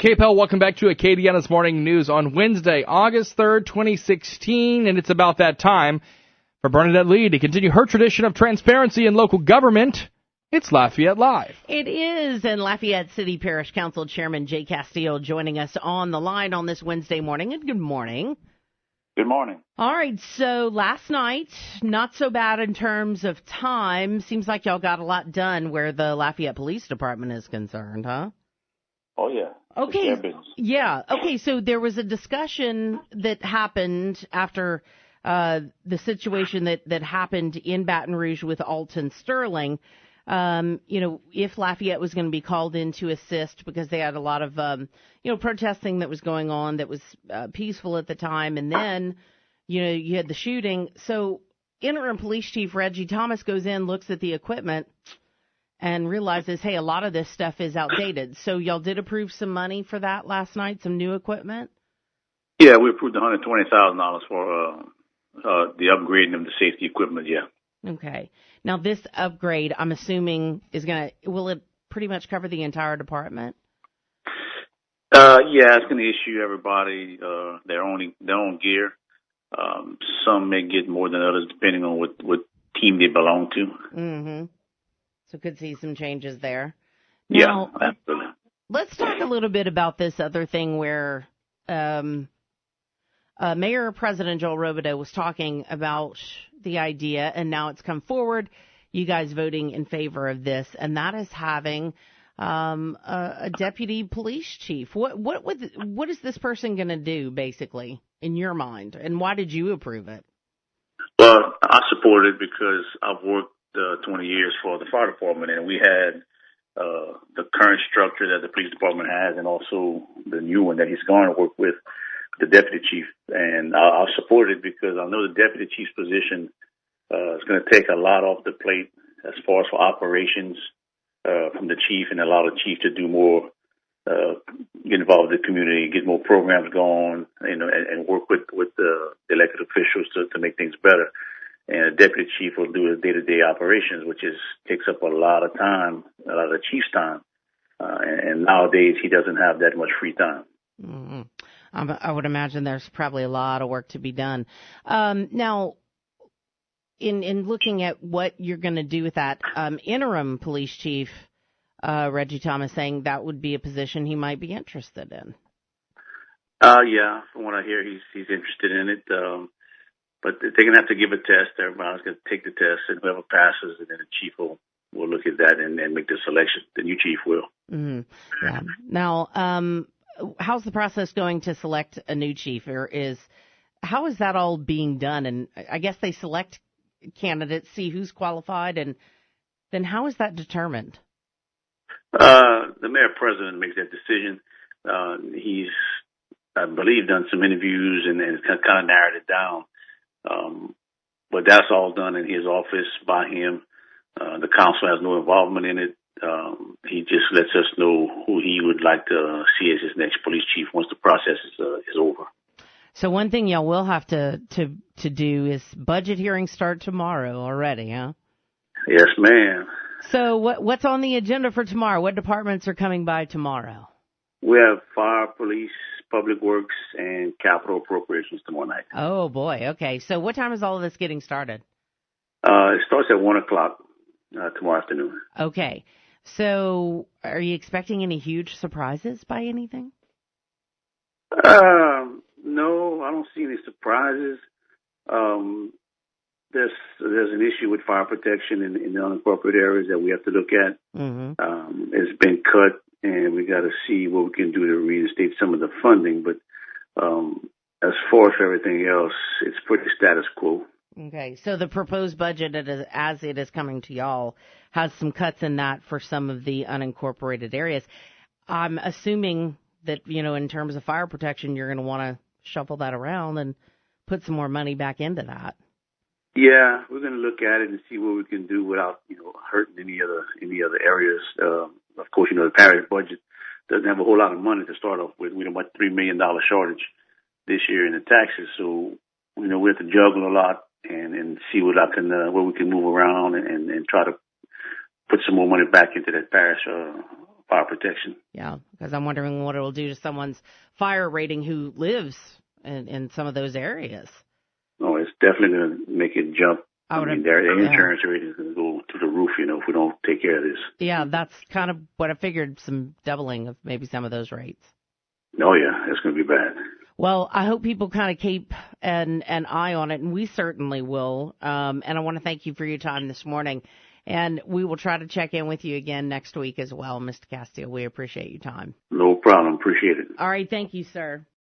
KPEL. Welcome back to Acadiana's Morning News on Wednesday, August 3rd, 2016, and it's about that time for Bernadette Lee to continue her tradition of transparency in local government. It's Lafayette Live. It is, and Lafayette City-Parish Council Chairman Jay Castille joining us on the line on this Wednesday morning, and good morning. Good morning. All right, so last night, not so bad in terms of time. Seems like y'all got a lot done where the Lafayette Police Department is concerned, huh? Oh, yeah. Okay. Yeah. Okay, so there was a discussion that happened after the situation that happened in Baton Rouge with Alton Sterling. If Lafayette was going to be called in to assist because they had a lot of, protesting that was going on that was peaceful at the time. And then, you had the shooting. So interim police chief Reggie Thomas goes in, looks at the equipment and realizes, hey, a lot of this stuff is outdated. So y'all did approve some money for that last night, some new equipment? Yeah, we approved $120,000 for the upgrading of the safety equipment, yeah. Okay. Now, this upgrade, I'm assuming, will it pretty much cover the entire department? Yeah, it's going to issue everybody their own gear. Some may get more than others, depending on what team they belong to. Mm-hmm. So could see some changes there. Now, yeah, absolutely. Let's talk a little bit about this other thing where Mayor President Joel Robideau was talking about the idea, and now it's come forward, you guys voting in favor of this, and that is having a deputy police chief. What is this person going to do, basically, in your mind, and why did you approve it? Well, I support it because I've worked 20 years for the fire department, and we had the current structure that the police department has and also the new one that he's going to work with, the deputy chief. And I'll support it because I know the deputy chief's position is going to take a lot off the plate as far as for operations from the chief, and allow the chief to do more, get involved in the community, get more programs going, and work with the elected officials to make things better. And the deputy chief will do his day-to-day operations, which takes up a lot of time, a lot of the chief's time. And nowadays, he doesn't have that much free time. Mm-hmm. I would imagine there's probably a lot of work to be done. Now, in looking at what you're going to do with that interim police chief, Reggie Thomas saying that would be a position he might be interested in. Yeah, from what I hear, he's interested in it. But they're going to have to give a test. Everybody's going to take the test, and whoever passes, and then the chief will look at that and make the selection. The new chief will. Mm-hmm. Yeah. Now, how's the process going to select a new chief? How is that all being done? And I guess they select candidates, see who's qualified, and then how is that determined? The mayor president makes that decision. He's, I believe, done some interviews and kind of narrowed it down. But that's all done in his office by him. The council has no involvement in it. He just lets us know who he would like to see as his next police chief once the process is over. So one thing y'all will have to do is budget hearings start tomorrow already, huh? Yes, ma'am. So what's on the agenda for tomorrow? What departments are coming by tomorrow? We have fire, police, public works, and capital appropriations tomorrow night. Oh, boy. Okay. So what time is all of this getting started? It starts at 1 o'clock tomorrow afternoon. Okay. So are you expecting any huge surprises by anything? No, I don't see any surprises. There's an issue with fire protection in the unincorporated areas that we have to look at. Mm-hmm. It's been cut, and we got to see what we can do to reinstate some of the funding. But as far as everything else, it's pretty status quo. Okay, so the proposed budget, as it is coming to y'all, has some cuts in that for some of the unincorporated areas. I'm assuming that, in terms of fire protection, you're going to want to shuffle that around and put some more money back into that. Yeah, we're going to look at it and see what we can do without, hurting any other areas. Of course, the parish budget doesn't have a whole lot of money to start off with. We have about $3 million shortage this year in the taxes, so we have to juggle a lot and see what we can move around and try to put some more money back into that parish fire protection. Yeah, because I'm wondering what it will do to someone's fire rating who lives in some of those areas. No, it's definitely going to make it jump. Their insurance rate is going to go to the roof, if we don't take care of this. Yeah, that's kind of what I figured, some doubling of maybe some of those rates. Oh, yeah, it's going to be bad. Well, I hope people kind of keep an eye on it, and we certainly will. And I want to thank you for your time this morning. And we will try to check in with you again next week as well, Mr. Castille. We appreciate your time. No problem. Appreciate it. All right. Thank you, sir.